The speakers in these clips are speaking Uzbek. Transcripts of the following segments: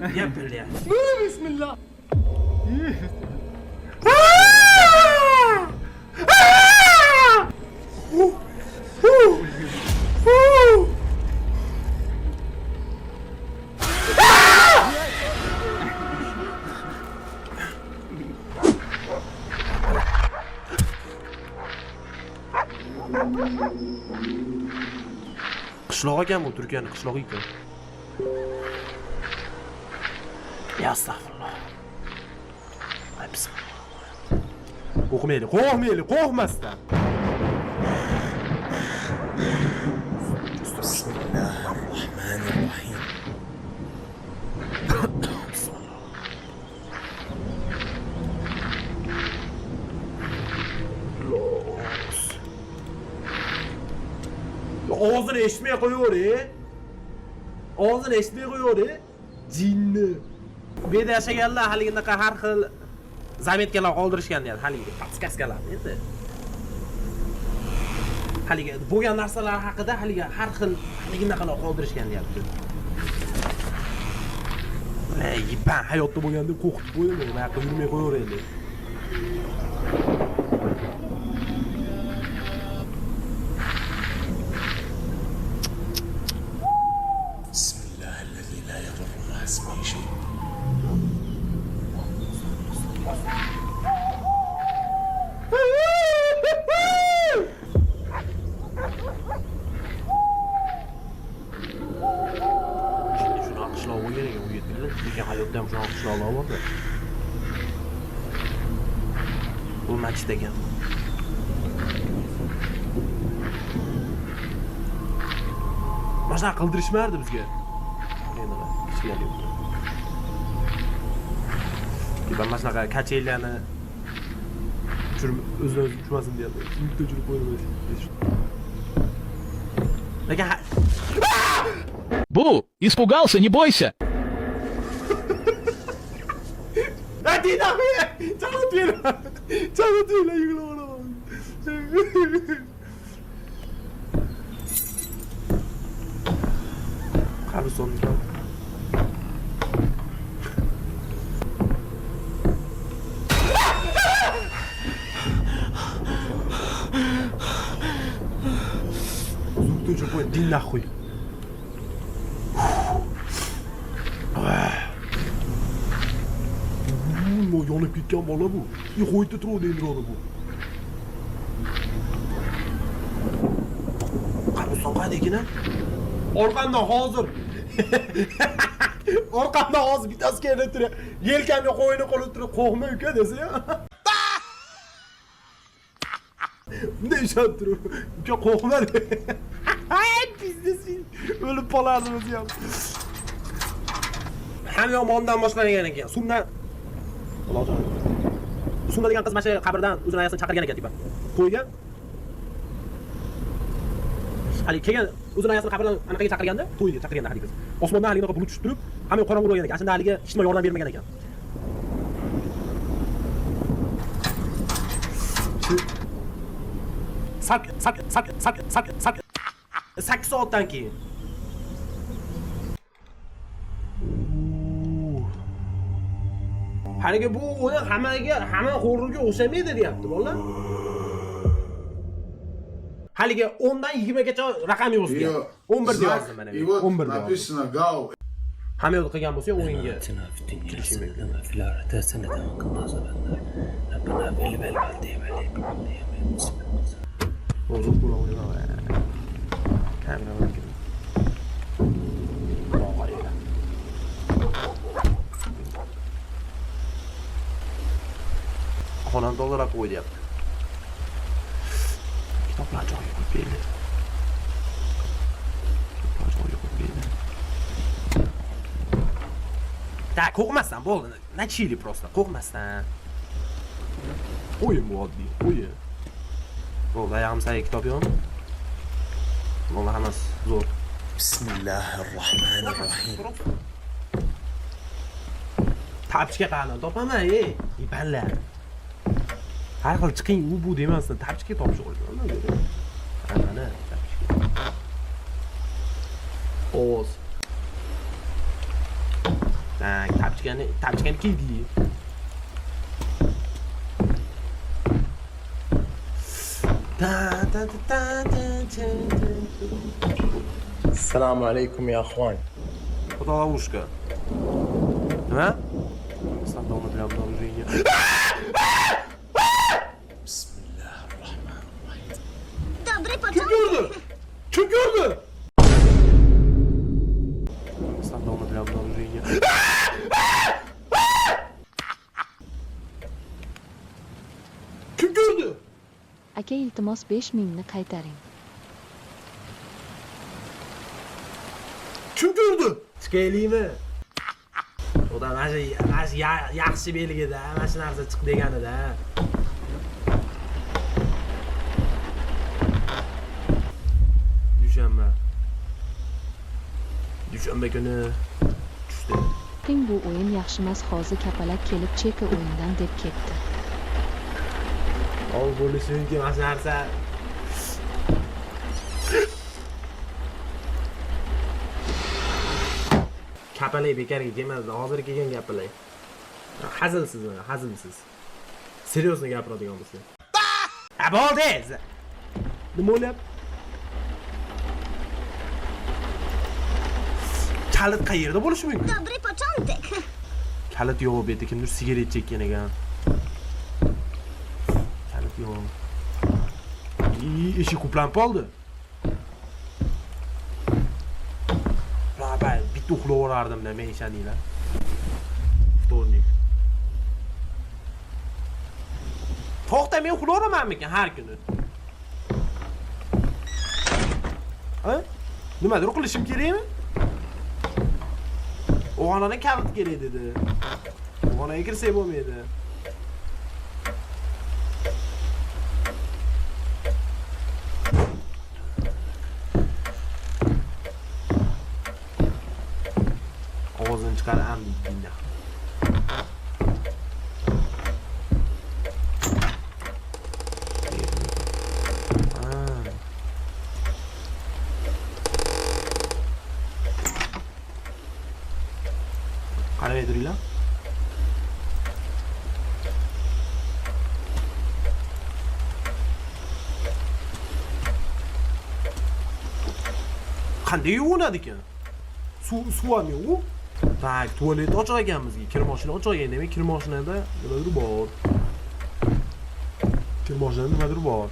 gapiryapti. Bismillah. Qishloq ekan bu, Turkiyani qishlog'i ekan. Ya astagfirullah. Ay bismillah. Qo'rqmayli, qo'rqmasdan. Bismillahirrahmanirrahim. Ağzını eşitmeye koyuyor ya. Ağzını eşitmeye koyuyor ya. Jinni. Bu yerda yashaganlar haligidaqa har xil zametkalar qoldirishgan deydi, haligi podskaskalar endi. Haligi bo'lgan narsalar haqida haligi har xil haligidaqalar qoldirishgan deyapti. Ey, ben hayotda bo'lganda qo'rqitib qo'ydim, men haqqa yurmay qo'yaverayli. Bismillahirrahmanirrahim. La yadurru ma'a ismihi shay. Lekin hayotda ham shunaqa qishloqlar borda. Bu masjid ekan. Mana shunaqa qildirishmardi bizga. Endi kichkina deb. Ben mana shunaqa kacheylarni o'zini o'zi tushmasin deyapti. Suyukda jurib qo'ydim. Lekin Бу, испугался, не бойся. Canım değil, yıkıla ona. Karı sonunda. Uzun çok böyle din nahuy. Yonib ketgan bola bu. Qo'yib turdi endi ona bu. Qarabsan qayda ekan? Orqamdan hozir. Orqamdan hozir bittasi kelib turadi. Yelkamga qo'yini qo'yib turib, qo'rqma uka desa-ya. Bunday ishab turib, uka qo'rqma. Ay, biznesin. O'lib qolardimiz ham. Ham yomondan boshlagan ekan. Sundan Sunda degan qiz mana shu qabrdan o'zini ayasini chaqirgan ekan tipa. Qo'ygan. Hali kelgan o'zini ayasini qabrdan anaqaga chaqirganda, to'yga chaqirganda hali qiz. Osmondan haliga bulut tushib turib, hamma qorong'u bo'lgan ekan. Shunda haliga hech kim yordam bermagan ekan. Sak 8 soatdan keyin. Haligi bu o'yi hamma xo'rga o'xshamaydi deyapti bolalar. Haligi 10 dan 20 gacha raqam yozgan. 11 deb yozdim mana. 11 deb yozdim. Hamma yo'l qilgan bo'lsa o'yinga. O'zim buni o'ylayman. Kamera xonandalar qo'yapti. Kitoblar joyi qo'yib berdi. Tak, qo'rqmasdan bo'ldi. Nachili просто, qo'rqmasdan. O'yin bu oddiy, o'yin. Bo'ldi, ayağımızdagi kitob yo'q. Bo'ldi, hammasi zo'r. Bismillahirrahmanirrahim. Tapchika qani topaman, ey, ibanlar. Har xil chiqing u bu demasdan tapchika topishib qo'ydim. Mana tapchika. Oz. tapchikani kiydi. السلام عليكم يا اخوان. Xudo ushka. Nima? Sandalni bilan o'rayga. بسم الله الرحمن الرحيم. Dobry Kim początek. gördü? Kim gördü? Sandalni bilan o'rayga. Kim gördü? Aka iltimos 5000 ni qaytaring. Kim gördü? Chiqaylikmi? Xudo mana shu yaxshi belgida, mana shu narsa chiq deganida. Dushanba kuni tushdi. King bu o'yin yaxshimas, hozir kapalak kelib cheka o'yindan deb ketdi. Ol bo'lishi mumkin mana shu narsa. Kapalak bekarga kelmasdi, hozir kelgan kapalak. Hazilsiz mana, hazilsiz. Seriozno gapiradigan bo'lsa. Ha bo'ldi. Nima o'ylayapti? Kalit qayerda bo'lishi mumkin? Dobry początek. Kalit yo'q, bu yerda kimdir sigaret chekkan ekan. Kalit yo'q. Eshik quplanib qoldi. Baba, bitta uxlab o'rardim-da men ishoninglar. Vtornik. To'xta, men uxlab o'ramanmikan har kuni? Ha? Nimadir qilishim kerakmi? O'g'onaga kalit kerak dedi. O'g'onaga kirsak bo'lmaydi. Ovozini chiqar am deydi. Qaramay turinglar. Qanday yuvinadi ekan? Suv ham yo'q. Tak, tualet ochiq ekan bizga. Kir mashina ochiq ekan, demak kir mashinada nimadir bor. Kir mashinada nimadir bor.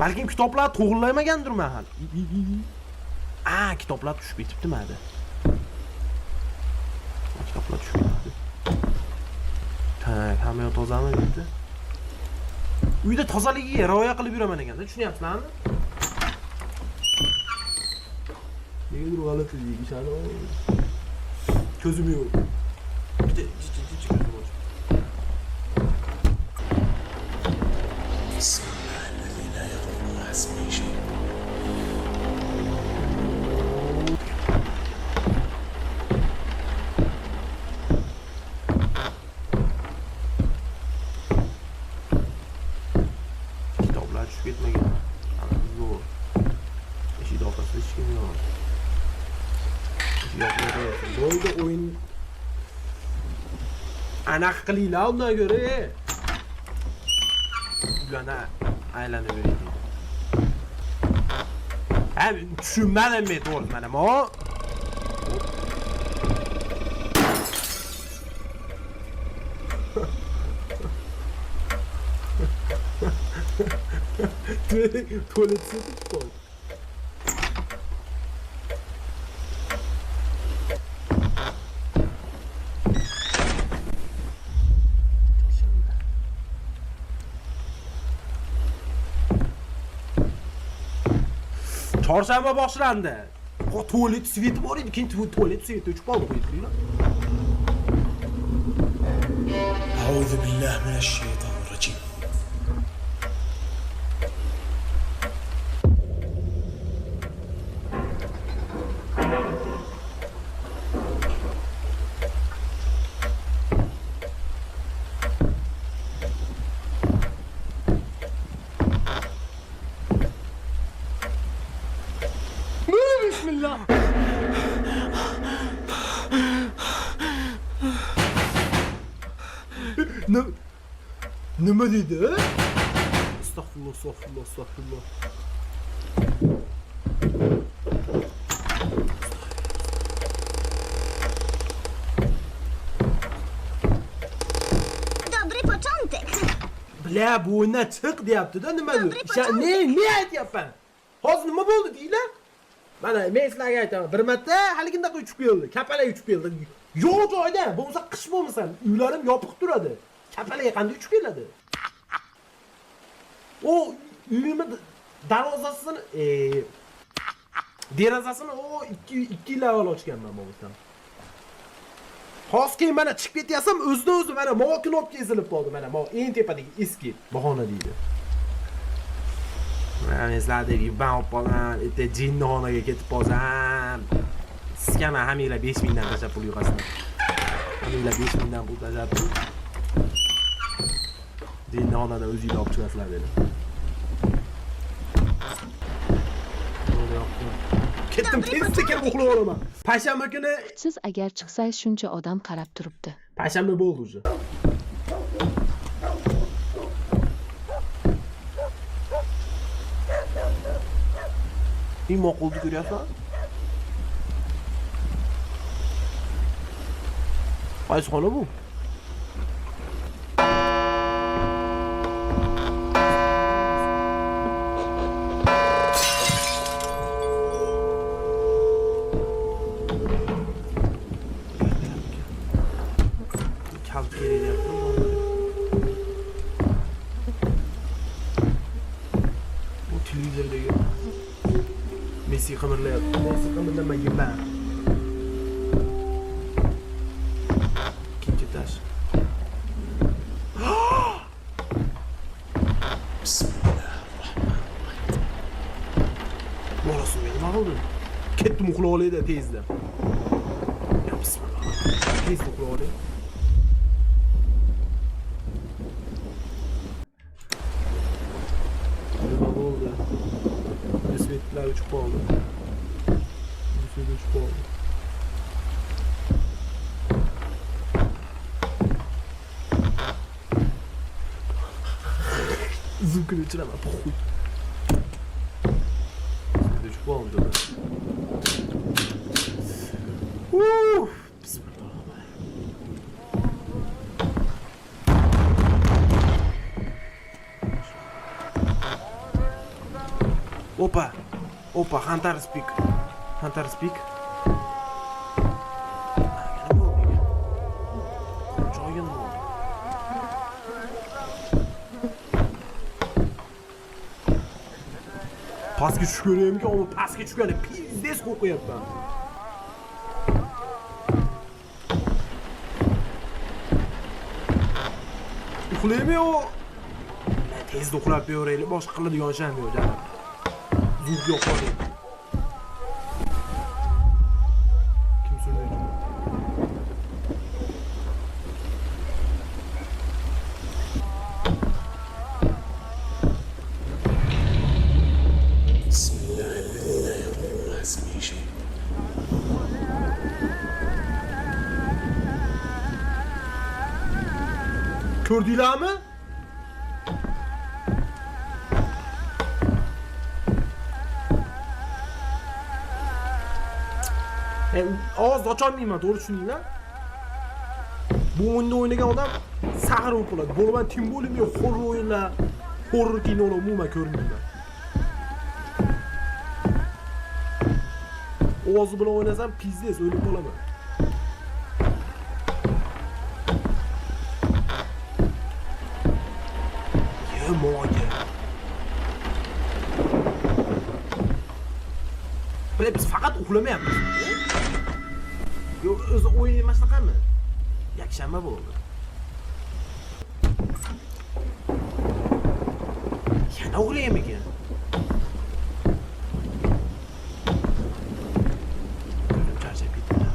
Balkim kitoblar to'g'rilamagandir mahal. Kitoblar tushib ketibdi ma'da. Kitoblar tushib ketibdi. Tak, hamma yoq tozami debdi. Uyda tozaligiga rioya qilib yuraman ekanda, tushunyapsizlarmi? Negadir g'alati deyishadi. Ko'zim yo'q. Bitta ko'zim yo'q. بسم الله الذي لا يضر مع اسمه شيء. Kitoblar tushib ketmagan. Hammamiz yo'q. Eshik orqasida hech kim yo'q. Eshik orqasida bo'ldi o'yin. Anaqa qilinglar undan ko'ra. Ularni aylanib yuraylik. Tushunmadim men to'g'ri mana bu. Tuvalet sepib qo'y. Chorshanba boshlandi. Tuvalet sveti bor edi, keyin tuvalet sveti o'chib qoldi, qo'yib turinglar. أعوذ بالله من الشيطان الرجيم. بسم الله. Nima dedi? Estağfurullah, estağfurullah, estağfurullah. Dobry początek. Bile bu oyundan çık deyapti-da, nima dedi? Ne aytyapman? Hozir nima bo'ldi deylar? Mana men sizlarga aytaman, bir marta haliginda uchib keldi, kapalak uchib keldi. Yo'q joyda, bo'lmasa qish bo'lmasa, uylarim yopiq turadi. Kapalakga qanday uchib keladi? O uyimni darvozasini, derazasini o 2 yil avval ochganman bo'lmasam. Hozir keyin mana chiqib ketyapsam, o'zida-o'zi mana mokin olib kesilib qoldi, mana bu eng tepadagi eski bahona deydi. Men sizlardagi ban olib qolgan, erta jinnixonaga ketib qolsam, sizga men haminglar 5000 dan tashlab pul yig'asizlar. Haminglar 5000 dan pul tashlab turib, jinnixonadan o'zinglar olib chiqasizlar dedi. Ketdim, tezda kelib uxlab olaman. Payshanba kuni, Siz agar chiqsangiz shuncha odam qarab turibdi. payshanba bo'ldi уже. Nima qoldi ko'ryapsan? Qaysi xona bu? Kalt kerak deyapti. Bu televizordagi Messi qimirlayapti. Messi qimirlamagan ben. İkinci taş. Bismillahirrahmanirrahim. Morasın benim aldı. Kettim uxlab olaydı tezda. Ya bismillah. Tezda uxlab olay. Nima bo'ldi? Svetlar uchib qoldi. Svet uchib qoldi. Zıkkını içiremem. Svet uchib qoldi. Опа! Опа, Hunter Speak. Hunter Speak. Yana bo'ldi. Joyim bo'ldi. Pastga tushib ko'raymi-ki, ama pastga tushgani pizdes qo'rqyapman. Uxlaymi o? Tezda uxlab beraylik, boshqa qiladigan ishim yo'q, janob. Zug yok orada. Kim söylüyor? Bismillahirrahmanirrahim. La yadurru ma'a ismihi şey. Kördüler mi? Ağız açamayman, doğru tushuninglar. Bu o'yinni o'ynagan odam sag'ir o'yin qiladi. Bo'lman tim bo'limi yo'q, horror o'yinlar, horror kinolar umuman ko'rmayman. Ovozi bilan o'ynasam pizdes o'lib qolaman. Yemoga. Böyle biz faqat uxlamayapmiz. Yo, o'zi o'yin emas taqami? Yakshanba bo'ldi. Yana uxlaymikan? Charchab ketdim.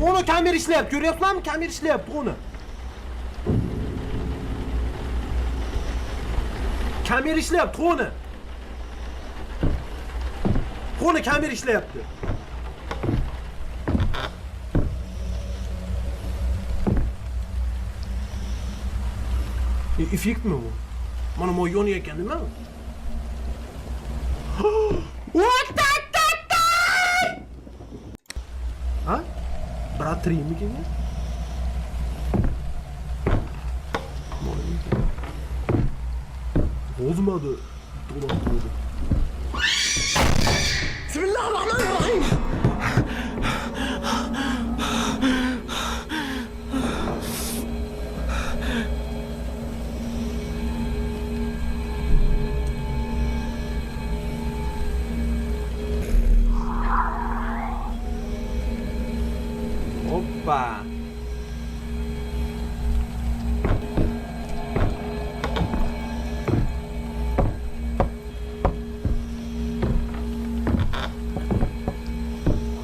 Onu kamera işleyip görüyorsun mu? Kamera işleyip onu. Kamera işleyip onu. Onu kamera işleyipti. Effekt mi bu? Bana mı oynuyor kendime mi? What the? Ha? Brat mi ki? Bozmadı. Dolandırdı. Bismillahirrahmanirrahim. Hoppa.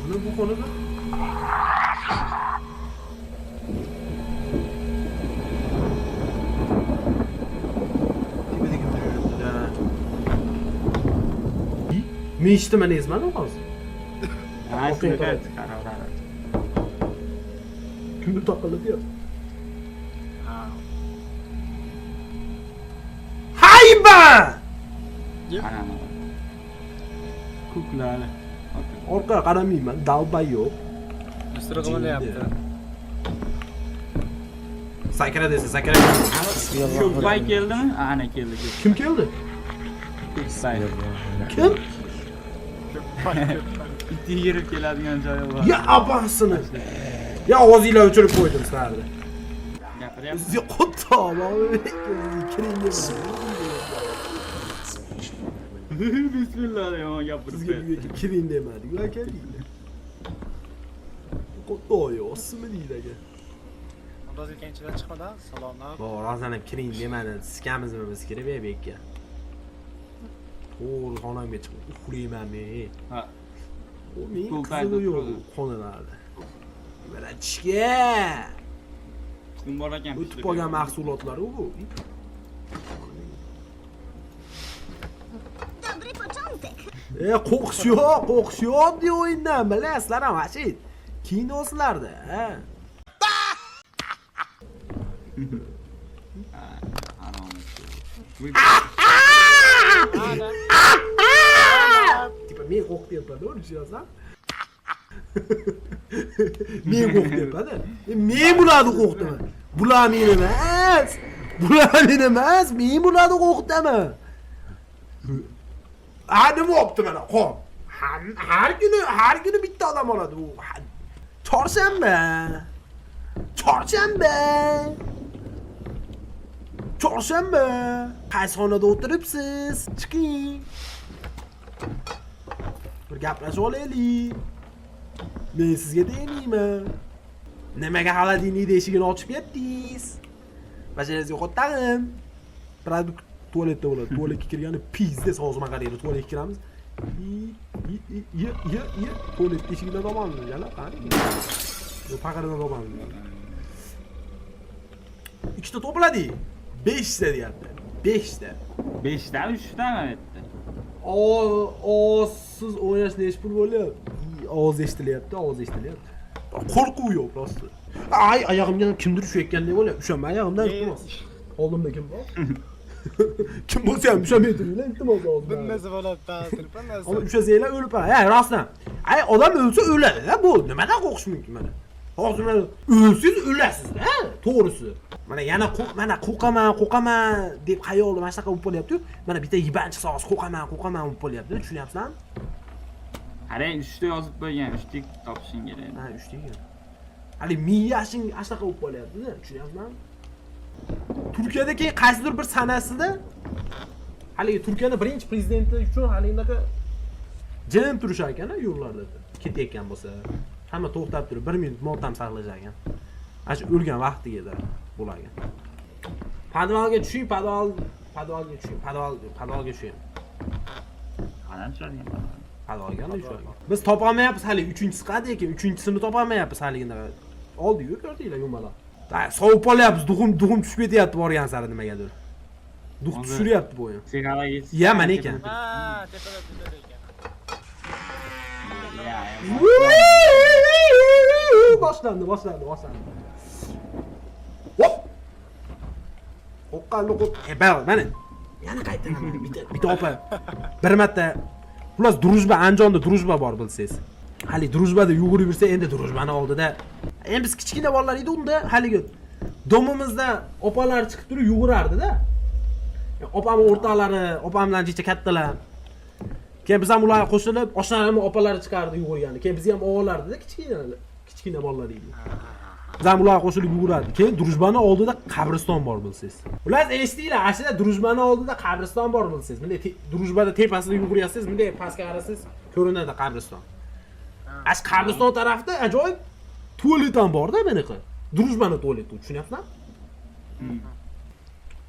Ne bu konuda? Tepedeki bir mi işte ben ezmedim az. Ha, Okey, evet. Kimdir takılı diyor. Hayba! Kuklali. Orqa qaramayman, dalbay yo'q. Üstüne qilyapti. Sakra desa, sakra. Ko'kpay keldimi? Ana keldi. Kim keldi? Ko'kpay. Kim? Itti yigirib keladigan joyi bor. Ya abasini. Ya og'zinglar o'chirib qo'ydim sizlarni. Gapiryapsiz. Yo'qotdim, kiring Bismillah yomon gapirib. kiring demadik, akadinglar. Qo'toyo, ismi deydi. Ondan ikkinchidan chiqmadan salomlar. Bor, hozirdan kiring demadi. Sikamizmi biz kirib bekka. To'g'ri xonamga chiqib uxlayman men. Ha. O men Qo'lpayda qizig'i yo'q turadi. xonalarda. Vrachga Kim bor ekan? o'tib qolgan mahsulotlar u. Dobry początek. Qo'rqish yo'q deb o'yindan bilasizlar ham shu kinoslarda, ha. Tipa men qo'rqityapman, o'rishyapsan. Men qo'rqityapman-da. Men bularni qo'rqitaman. Bular meni emas. Men bularni qo'rqitaman. Nima bo'pti mana? Qon. Har kuni bitta odam oladi u. Chorshanba. Qaysi xonada o'tiribsiz? Chiqing. Bir gaplashib olaylik. Men sizga deymayman. Nimaga xolodilnikni eshigini ochib ketdingiz? Basharangizga yo'qotdim. Produkt tualetda bo'ladi. Tualetga kirgani pizda sozma qaraydi. Tualetga kiramiz. Tualet eshigidan tomon yana qani. Yo paqaridan tomon. Ikkita to'pladik. 5 ta deyapti. 5 ta. 5 ta 3 ta aytdi. Siz o'ynashni hech pul bo'lyapti. Ovoz eshitilyapti. Qo'rquv yo'q prosta. Ay, oyog'imga kimdir ushayotgandek bo'lyapti. Ushanma oyog'imdan iltimos. Oldimda kim bor? Kim bo'lsa ham ushamay turinglar, iltimos hozir. Bilmasa bo'ladi, telefon Ama narsa. ushasanglar o'lib qoladi. Ha, rostdan. Ay, odam o'lsa o'ladi-da, bu. Nimadan qo'rqish mumkin mana? Hozir mana o'lsiz o'lasiz-da, to'g'risi. Mana yana qo'rqaman deb xayolda mana shunaqa bo'lib qolyapti-yu. Mana bitta yibanchi so'z qo'rqaman bo'lib qolyapti. Tushunyapsizlarmi? Qarang, 3 ta yozib qo'ygan, 3 ta topishing kerak. Ha, 3 ta ekan. hali miyashing ashaqa bo'lib qolyapti-da, tushunyapsizmi? Turkiyadagi qaysidir bir sanasida haligi Turkiyaning birinchi prezidenti uchun haligi unaqa jim turishar ekan yo'llarda. Ketayotgan bo'lsa, hamma to'xtab turib 1 minut motam saqlashar ekan. Ash o'lgan vaqtigida bo'lar ekan. Podvalga tushing, podvalga tushing, podvalga tushing. Qancha tushadi? Podvalga tushing. Biz topolmayapmiz hali 3-chi qad ekan, 3-chisini topolmayapmiz haligini. Oldi-yu ko'rdinglar yo'malar. Sovib qolyapmiz, dug'um tushib ketyapti borgan sari nimagadir. Duq tushiryapti bu o'yin. Sigara yeysiz. Ya mana ekan. Ha, tepada ekan. Boshlandi. Hop. Oqqanni qo'p. Mana. Yana qaytaman. Bitta opa. Bir marta xullas Drujba Andijonda Drujba bor bilsangiz. Hali Drujbada yugurib yursa, endi Drujbani oldida. Endi biz kichkina bolalar edi unda, haligi domimizda opalar chiqib turib yugurardi-da. Opam o'rtalari, opam bilan jicha kattalar. Keyin biz ham ularga qo'shilib, oshnalarimning opalari chiqardi yugurgani. Keyin biz ham o'g'illardi-da, kichkina bolalar edi. Biz ham ularga qo'shilib yugurardik. Keyin Drujbani oldida qabriston bor bilsangiz. Ular eshitdinglar, aslida Drujbani oldida qabriston bor bilsangiz. Bunday Drujbada tepasida yuguryapsiz, bunday pastga qarasiz, ko'rinadi qabriston. Ash qabriston tarafda ajoyib tualet ham bor-da bunaqa. Drujbani tualeti, tushunyapsizmi?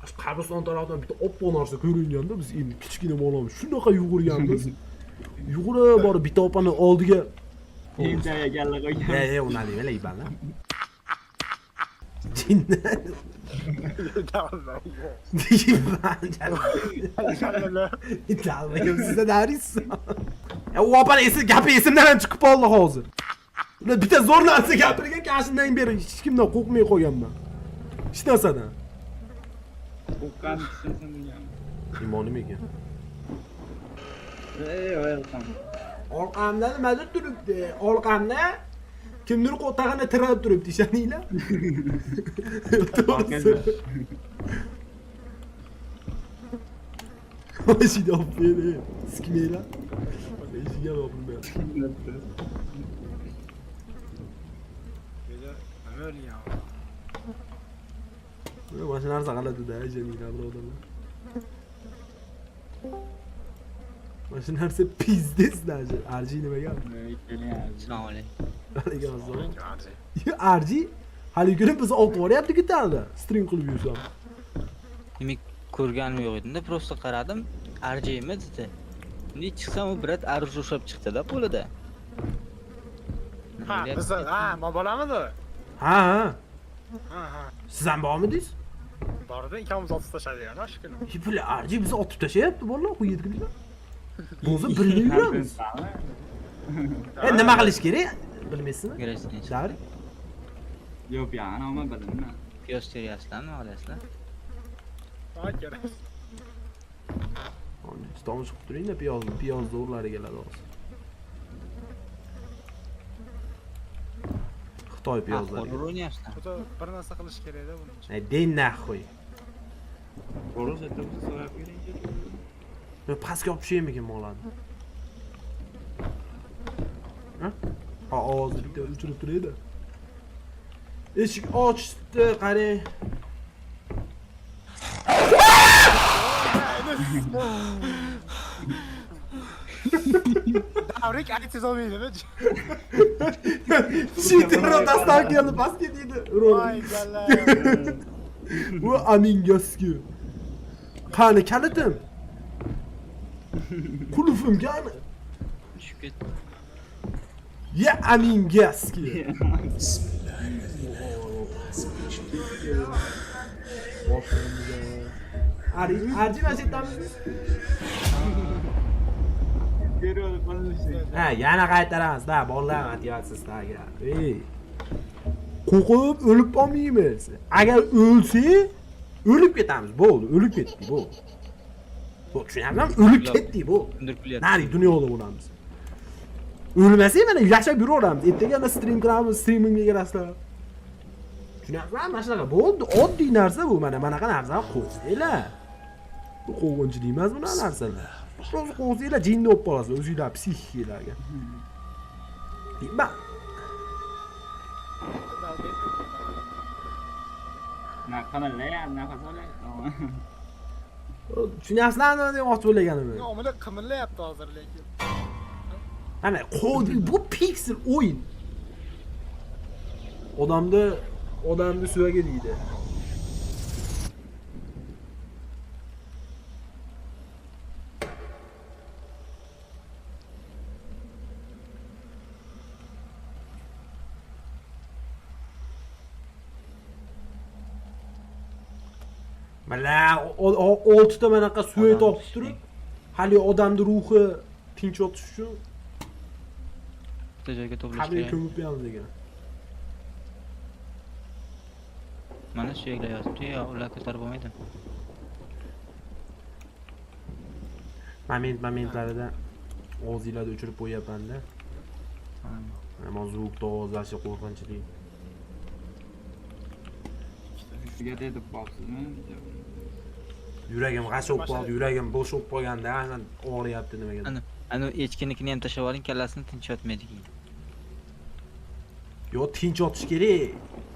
Ash qabriston tarafdan bitta oppoq narsa ko'ringanda biz endi kichkina bolamiz shunaqa yugurganmiz. Yugurib borib bitta opani oldiga Keyinchaya galla qo'ygan. unali velay balla. Jinni. Dalga sizda daris. U opani gapi esimdan ham chiqib qoldi hozir. Ular bitta zo'r narsa gapirgan, kashindan beri hech kimdan qo'rqmay qolganman. Hech narsadan. Qo'rqqan tushunsin degan. Imonim ekan. Oyalqam. Orqamda nimadir turibdi? Orqamda kimdir qo'tag'ini tirab turibdi, ishoninglar. To'g'risi. Mashina olib beri. Sikmeylar. Eshiga olib beri. Nima o'lgan? Mana shu narsa g'alati-da, ishoninglar birodarlar. Mana shu narsa pizdesda, arji nimaga? Assalomu alaykum. Alaykum assalom. Arji hali kuni bizni olib boryapti gitarada, string qilib yursam. Demak, ko'rganim yo'q edi-da, prosta qaradim. Arjimi dedi. Endi chiqsam u brat arz ushlab chiqdi-da qo'lida. Ha, biz men bolamidi? Ha. Ha. Siz ham bormidingiz? Bordi, ikkamiz otib tashladik ana shu kuni. Bular arji bizni otib tashlayapti, bolalar, qo'yedinglar. Bo'zi birga yuramiz. Nima qilish kerak? Bilmaysizmi? Kerak. Davr. Yo'q, ya, ana men bilmayman. Piyoz teryapsizlarmi, nima qilyapsizlar? Ha, kerak. Tomchi qilib turing-da, piyozni o'rlari keladi hozir. Xitoy piyozlari. Qo'l o'ynayapsizlar. Xudo bir narsa qilish kerak-da buning uchun. Dey naxoy. Qo'roz aytib so'rab bering. Pastga olib tushaymikin molani? Ha, ovozni bitta o'chirib turaydi. Eshik ochdi, qarang. Davrik aytsiz olmaydimi? Shitro dastan keldi, pastga deydi. Voy galla. Bu amingaski. Qani kalitim? Qulufim qani? Tushib ketdi. Ya amingaski. Arji masjidamizmi? Beradi qo'lni. Ha, yana qaytaramiz, da, bolalar motivatsiyasiga. Qo'rqib o'lib qolmaymiz. Agar o'lsak, o'lib ketamiz, bo'ldi, o'lib ketdik, bo'ldi. Bu tushunyapsizmi? O'lib ketdik, bu. Nari dunyoda bo'lamiz. O'lmasak mana yashab yuraveramiz. Ertaga mana stream qilamiz, streamingga kirasizlar. Tushunyapsizmi? Mana shunaqa bo'ldi, oddiy narsa bu, mana bunaqa narsalar qo'ysanglar. Bu qo'g'inchilik emas bu narsalar. Prosta qo'ysanglar jinni bo'lib qolasizlar, o'zingizlar psixikalarga. Ba. Qimirlayapti, nafas olyapti. Tushunyapsizlarmi demoqchi bo'lganimni? Omila qimirlayapti hozir lekin. Ana qo'dil bu piksel o'yin. Odamni suvagi deydi. Mana 6 ta manaqa suya topib turib, hali odamning ruhi tinch o'tish uchun bitta joyga to'plash qanday kerak. ko'mib qo'yamiz degan. Mana suyaklar yotibdi, yo ular ko'tarib bo'lmaydi. Momentlarida og'zinglarni o'chirib qo'yapman-da. Mana zvuk tozalashi qo'rqinchli. Shuga deb qolibsizmi? Yuragim g'ashib qoldi, yuragim bo'shib qolganda, aynan og'riyapti nimaga. Ana echkinikini ham tashlab oling, kallasini tinch yotmaydi keyin. Yo, tinch otish kerak.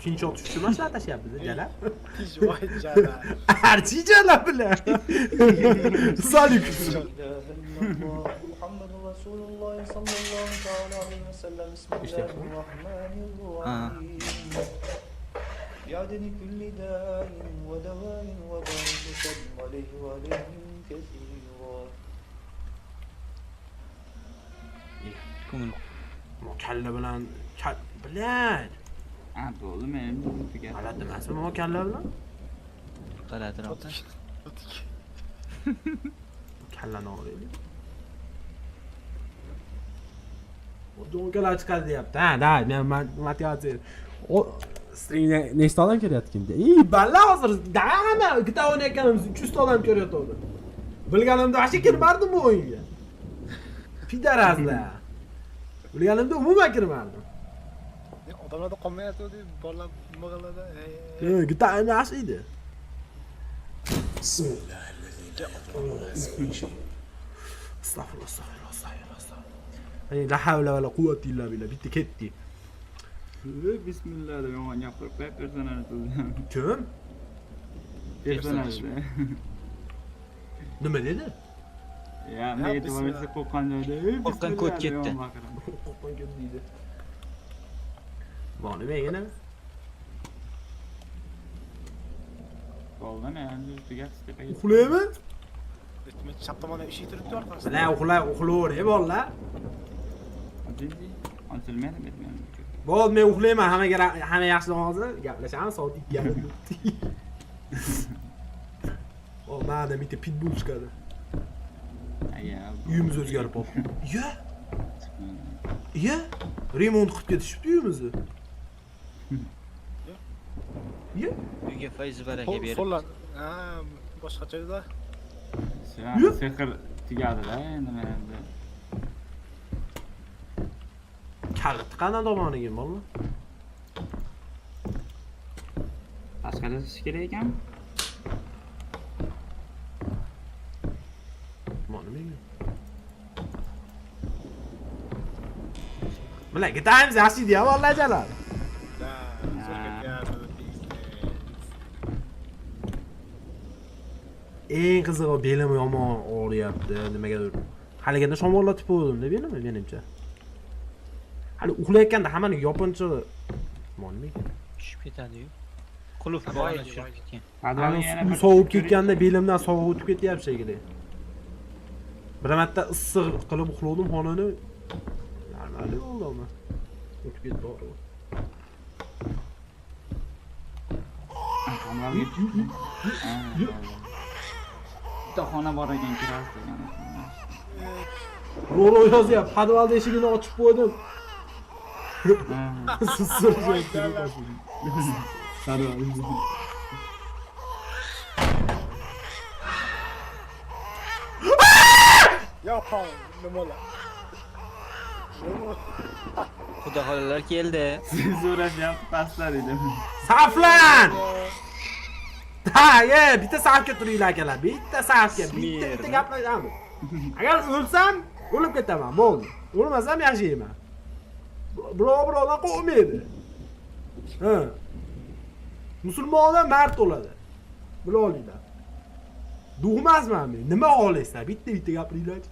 Tinch otish uchun mana shular tashlayapmiz, jala. Tinch voy jala. Archi jala bilan. Salik. محمد رسول الله صلى الله تعالى عليه وسلم بسم الله الرحمن الرحيم بعدد كل داء ودواء وبارك وسلم عليه وعليهم كثيرا Ko'ngil Kalla bilan Ha, bo'ldi, men tugat. g'alati emasmi kalla bilan? qaratiribdi. Kallani o'raylik. Do'nkalar chiqadi deyapti. Ha, da, men motivatsiya. O stringda nechta odam kelayotgan? Balla hozir hamma gita o'ynayotganimiz 300 ta odam ko'ryapti. Bilganimda hech kirmardim bu o'yinga. Pidarazlar. Bilganimda umuman kirmardim. Odamlarda qolmayapti deb bolalar nima qiladi? Gita emas edi. بسم الله الذي لا يضر مع اسمه شيء. Astagfirullah. Hani la havla va la quwwata illa billah. Bitti ketdi. Bismillah deb yomon gapirib qo'yib personajni tuzdim. Kim? Personajni. Nima dedi? Ya, men e'tibor bersa qo'rqqan joyda. Qo'rqqan ko't ketdi. Qo'rqqan ketdi deydi. Bu nima yana? Bo'ldi, men tugat tepaga. Uxlaymi? Men chap tomondan ish yitiribdi orqasida. Bilan uxlayver, bolalar. Jiddiy. Ochilmaydi, men. Bo'ldi, men uxlayman. Hamma yaxshi hozir gaplashamiz soat 2:30. O, mana bitta pitbull chiqadi. Aya. Uyimiz o'zgarib qoldi. Iya? Remont qilib ketishibdi uyimizni. Iya? Uyga fayz baraka berib. Qo'llar. Ha, boshqacha edi. Sehr tugadi-da, endi men endi. Kaliti qanday tomoniga bola? Tashqarida ish kerak ekan. Mana nima? Bilan ketamiz, yaxshi edi, vallahi jalal. Da, zo'r ketyapti. Eng qizig'i belim yomon og'riyapti, nimagadir. Haliganda shamollatib qo'ydim deb menimi, menimcha. Hali uxlayotganda hammani yopinchi nima? Tushib ketadi-yu. Qulf bog'ini tushirib ketgan. Suv sovib ketganda belimdan sovuq o'tib ketyapti shekilli. Bir marta issiq qilib uxladim xonani. Normal bo'ldimi? O'tib ketdi to'g'ri. Bitta xona bor ekan, kirasiz degan. Rolo yozyapti. Podvalda eshigini ochib qo'ydim. Yapam, nimalar? Xudo xolalar keldi. Siz so'rashyapti, pastlar edim. Saflan! Ha, bitta safga turinglar akalar. Bitta safga, bitta gaplashamiz. Agar o'lsam, o'lib ketaman, bo'ldi. O'lmasam yashayman. Birovdan qo'rqmaydi. Ha. Musulmonlar mard bo'ladi. Bila olinglar. Dug'masman men. Nima xohlaysizlar? Bitta gapiringlar.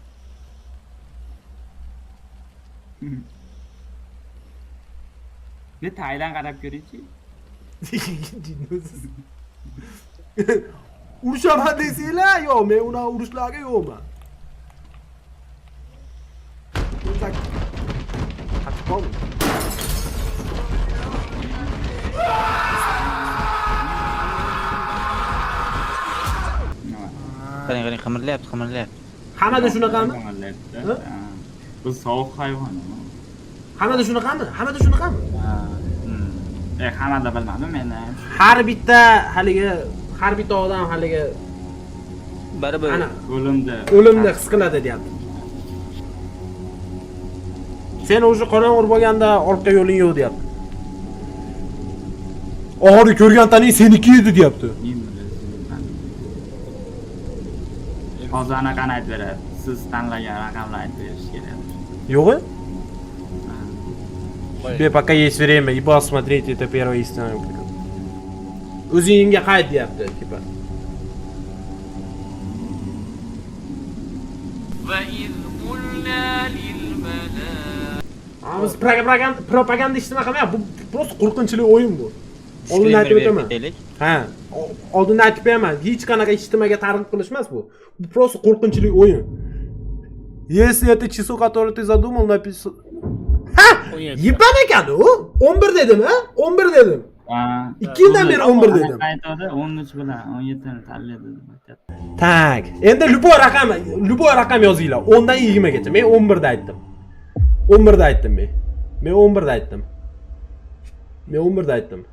Ne Taydan qarab ko'ringchi. Jinnisiz. Urushaman desanglar, yo'q, men unaqa urushlarga yo'qman. Tak. Qatib qoldim. qarang qarang qimirlayapti. Hammada shunaqami? Qimirlayapti. Bu sovuq hayvon. Hammada shunaqami? Hammada shunaqami? Hammada bilmadim men. Har bitta odam haligi baribir ana O'limni his qiladi deyapti. Sen o'sha qorong'u bo'lganda orqa yo'ling yo'q deyapti. Oxiri ko'rgan taning seniki edi deyapti. Hozir anaqani aytib beradi. Siz tanlagan raqamlarni aytib berish kerak. Yo'q-ku? Тебе пока есть время, ибо смотреть это первое истинное. O'zingga qayt deyapti, tipa. Biz propaganda ishlama qilmayapmiz. Bu просто qo'rqinchli o'yin bu. Oldin aytib o'taman. Ha, oldin aytib beraman. Hech qanaqa ijtimoiy targ'ib qilish emas bu. Bu просто qo'rqinchli o'yin. Если это число, которое ты задумал, написано... Ha! Yipan ekan u. 11 dedim, ha? 11 dedim. 2 yildan beri 11 dedim. Aytadi 13 bilan 17 ni tanlaydi deb aytadi. Tak. Endi любой raqam yozinglar. 10 dan 20 gacha. Men 11 da aytdim. 11 da aytdim men. Men 11 da aytdim.